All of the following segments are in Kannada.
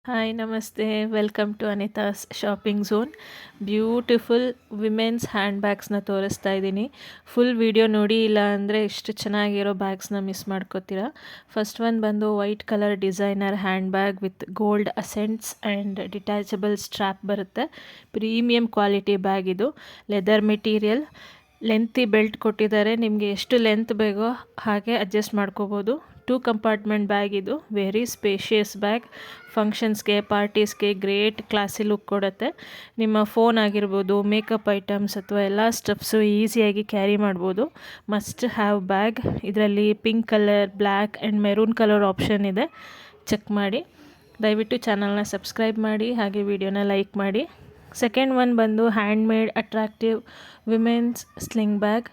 ಹಾಯ್ ನಮಸ್ತೆ, welcome to Anita's shopping zone. Beautiful women's hand ಬ್ಯಾಗ್ಸ್ನ ತೋರಿಸ್ತಾ ಇದ್ದೀನಿ. ಫುಲ್ ವಿಡಿಯೋ ನೋಡಿ, ಇಲ್ಲ ಅಂದರೆ ಇಷ್ಟು ಚೆನ್ನಾಗಿರೋ ಬ್ಯಾಗ್ಸ್ನ ಮಿಸ್ ಮಾಡ್ಕೋತೀರಾ. ಫಸ್ಟ್ ಒನ್ ಬಂದು white colour designer hand bag with gold accents and detachable strap ಬರುತ್ತೆ. ಪ್ರೀಮಿಯಂ ಕ್ವಾಲಿಟಿ ಬ್ಯಾಗ್ ಇದು. ಲೆದರ್ ಮೆಟೀರಿಯಲ್, ಲೆಂತಿ ಬೆಲ್ಟ್ ಕೊಟ್ಟಿದ್ದಾರೆ. ನಿಮಗೆ ಎಷ್ಟು ಲೆಂತ್ ಬೇಕೋ ಹಾಗೆ ಅಡ್ಜಸ್ಟ್ ಮಾಡ್ಕೋಬೋದು. 2 ಕಂಪಾರ್ಟ್ಮೆಂಟ್ ಬ್ಯಾಗ್ ಇದು. Very spacious bag. ಫಂಕ್ಷನ್ಸ್ಗೆ, ಪಾರ್ಟೀಸ್ಗೆ ಗ್ರೇಟ್ ಕ್ಲಾಸಿ ಲುಕ್ ಕೊಡುತ್ತೆ. ನಿಮ್ಮ ಫೋನ್ ಆಗಿರ್ಬೋದು, ಮೇಕಪ್ ಐಟಮ್ಸ್ ಅಥವಾ ಎಲ್ಲ ಸ್ಟಫ್ಸು ಈಸಿಯಾಗಿ ಕ್ಯಾರಿ ಮಾಡ್ಬೋದು. Must have bag. ಇದರಲ್ಲಿ pink colour, black and maroon colour option ಇದೆ. ಚೆಕ್ ಮಾಡಿ. ದಯವಿಟ್ಟು ಚಾನಲ್ನ ಸಬ್ಸ್ಕ್ರೈಬ್ ಮಾಡಿ, ಹಾಗೆ ವಿಡಿಯೋನ ಲೈಕ್ ಮಾಡಿ. ಸೆಕೆಂಡ್ ಒನ್ ಬಂದು hand made attractive women's sling bag.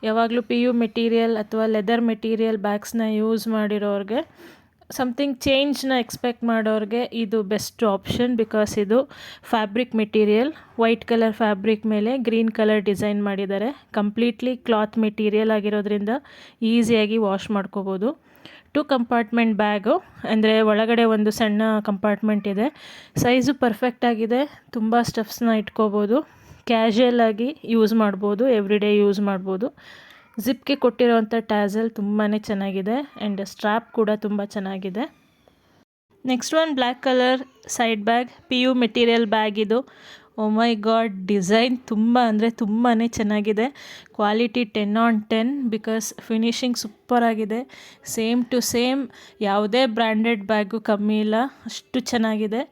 ಯಾವಾಗಲೂ PU ಮೆಟೀರಿಯಲ್ ಅಥವಾ ಲೆದರ್ ಮೆಟೀರಿಯಲ್ ಬ್ಯಾಗ್ಸ್ನ ಯೂಸ್ ಮಾಡಿರೋರಿಗೆ, ಸಮಥಿಂಗ್ ಚೇಂಜ್ನ ಎಕ್ಸ್ಪೆಕ್ಟ್ ಮಾಡೋರಿಗೆ ಇದು ಬೆಸ್ಟ್ ಆಪ್ಷನ್. ಬಿಕಾಸ್ ಇದು fabric material, white colour fabric ಮೇಲೆ ಗ್ರೀನ್ ಕಲರ್ ಡಿಸೈನ್ ಮಾಡಿದ್ದಾರೆ. ಕಂಪ್ಲೀಟ್ಲಿ ಕ್ಲಾತ್ ಮೆಟೀರಿಯಲ್ ಆಗಿರೋದ್ರಿಂದ ಈಸಿಯಾಗಿ ವಾಶ್ ಮಾಡ್ಕೋಬೋದು. 2 ಕಂಪಾರ್ಟ್ಮೆಂಟ್ ಬ್ಯಾಗು, ಅಂದರೆ ಒಳಗಡೆ ಒಂದು ಸಣ್ಣ ಕಂಪಾರ್ಟ್ಮೆಂಟ್ ಇದೆ. ಸೈಜು ಪರ್ಫೆಕ್ಟ್ ಆಗಿದೆ. ತುಂಬ ಸ್ಟಫ್ಸ್ನ ಇಟ್ಕೋಬೋದು. ಕ್ಯಾಶುಯಲ್ ಆಗಿ ಯೂಸ್ ಮಾಡ್ಬೋದು, ಎವ್ರಿ ಡೇ ಯೂಸ್ ಮಾಡ್ಬೋದು. ಜಿಪ್ಗೆ ಕೊಟ್ಟಿರೋವಂಥ ಟ್ಯಾಸಲ್ ತುಂಬಾ ಚೆನ್ನಾಗಿದೆ ಆ್ಯಂಡ್ ಸ್ಟ್ರ್ಯಾಪ್ ಕೂಡ ತುಂಬ ಚೆನ್ನಾಗಿದೆ. Next one black colour side bag, PU material bag ಇದು. ಓ ಮೈ ಗಾಡ್, ಡಿಸೈನ್ ತುಂಬ ಅಂದರೆ ತುಂಬಾ ಚೆನ್ನಾಗಿದೆ. ಕ್ವಾಲಿಟಿ 10/10 ಬಿಕಾಸ್ ಫಿನಿಶಿಂಗ್ ಸೂಪರಾಗಿದೆ. ಸೇಮ್ ಟು ಸೇಮ್ ಯಾವುದೇ ಬ್ರ್ಯಾಂಡೆಡ್ ಬ್ಯಾಗು ಕಮ್ಮಿ ಇಲ್ಲ, ಅಷ್ಟು ಚೆನ್ನಾಗಿದೆ.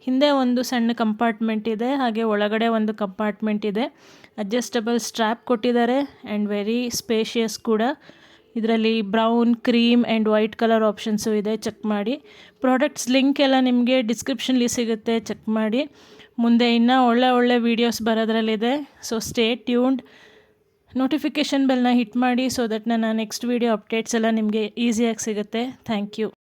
ಹಿಂದೆ ಒಂದು ಸಣ್ಣ ಕಂಪಾರ್ಟ್ಮೆಂಟ್ ಇದೆ, ಹಾಗೆ ಒಳಗಡೆ ಒಂದು ಕಂಪಾರ್ಟ್ಮೆಂಟ್ ಇದೆ. ಅಡ್ಜಸ್ಟಬಲ್ ಸ್ಟ್ರ್ಯಾಪ್ ಕೊಟ್ಟಿದ್ದಾರೆ ಆ್ಯಂಡ್ ವೆರಿ ಸ್ಪೇಷಿಯಸ್ ಕೂಡ. ಇದರಲ್ಲಿ brown, cream and white colour options ಇದೆ. ಚೆಕ್ ಮಾಡಿ. ಪ್ರಾಡಕ್ಟ್ಸ್ ಲಿಂಕ್ ಎಲ್ಲ ನಿಮಗೆ ಡಿಸ್ಕ್ರಿಪ್ಷನ್ಲಿ ಸಿಗುತ್ತೆ, ಚೆಕ್ ಮಾಡಿ. ಮುಂದೆ ಇನ್ನೂ ಒಳ್ಳೆ ವೀಡಿಯೋಸ್ ಬರೋದ್ರಲ್ಲಿದೆ. So stay tuned. ನೋಟಿಫಿಕೇಷನ್ ಬೆಲ್ನ ಹಿಟ್ ಮಾಡಿ, ಸೊ ದಟ್ ನನ್ನ ನೆಕ್ಸ್ಟ್ ವೀಡಿಯೋ ಅಪ್ಡೇಟ್ಸ್ ಎಲ್ಲ ನಿಮಗೆ ಈಸಿಯಾಗಿ ಸಿಗುತ್ತೆ. Thank you.